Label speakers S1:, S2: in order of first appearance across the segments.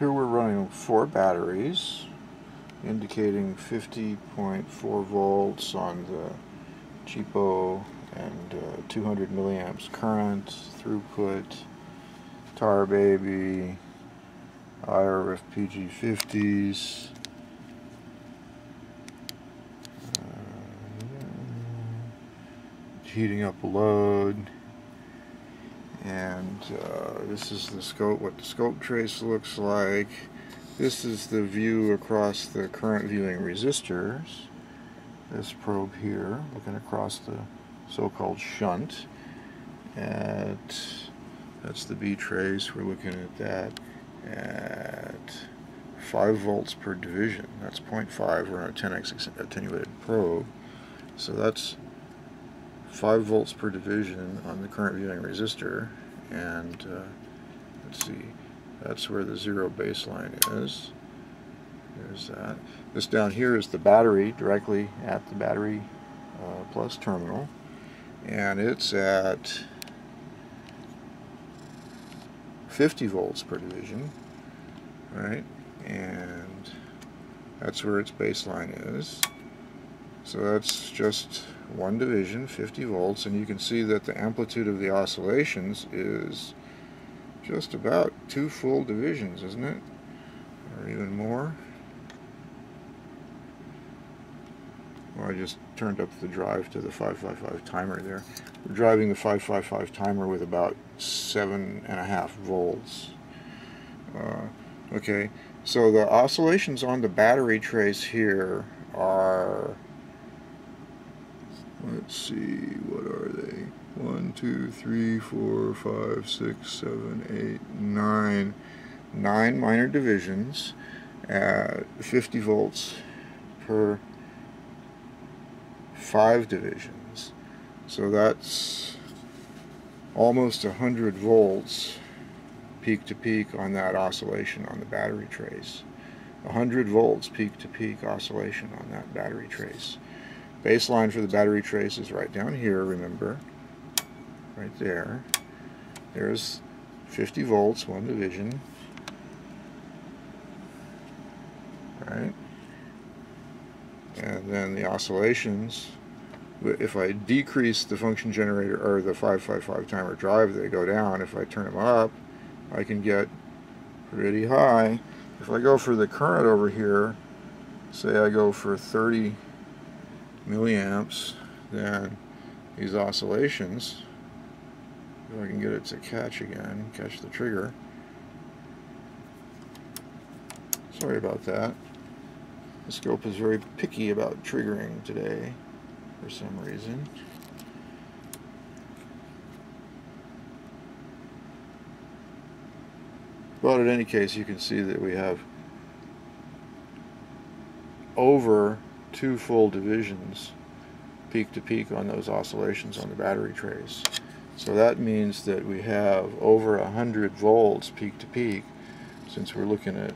S1: Here we're running 4 batteries, indicating 50.4 volts on the cheapo and 200 milliamps current, throughput, tar baby, IRF PG50s, heating up a load, and this is the scope, what the scope trace looks like. This is the view across the current viewing resistors. This probe here, looking across the so-called shunt. That's the B trace. We're looking at that at 5 volts per division. That's 0.5. We're on a 10x attenuated probe. So that's 5 volts per division on the current viewing resistor. And let's see, that's where the zero baseline is. There's that. This down here is the battery, directly at the battery plus terminal. And it's at 50 volts per division, right? And that's where its baseline is. So that's just one division, 50 volts, and you can see that the amplitude of the oscillations is just about 2 full divisions, isn't it? Or even more. Well, I just turned up the drive to the 555 timer there. We're driving the 555 timer with about 7.5 volts. Okay, so the oscillations on the battery trace here are, let's see, what are they? 1, 2, 3, 4, 5, 6, 7, 8, 9. 9 minor divisions at 50 volts per 5 divisions. So that's almost 100 volts peak to peak on that oscillation on the battery trace. 100 volts peak to peak oscillation on that battery trace. Baseline for the battery trace is right down here, remember, right there. There's 50 volts, 1 division, right? And then the oscillations, if I decrease the function generator or the 555 timer drive, they go down. If I turn them up, I can get pretty high. If I go for the current over here, say I go for 30 milliamps, then these oscillations, if I can get it to catch again, catch the trigger. Sorry about that. The scope is very picky about triggering today for some reason. But in any case, you can see that we have over 2 full divisions peak to peak on those oscillations on the battery trace. So that means that we have over 100 volts peak to peak, since we're looking at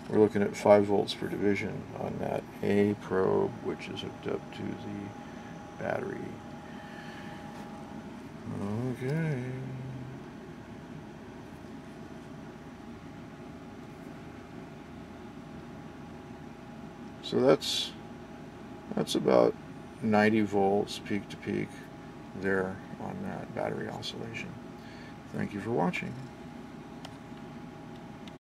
S1: we're looking at 5 volts per division on that A probe, which is hooked up to the battery. Okay. So that's about 90 volts peak to peak there on that battery oscillation. Thank you for watching.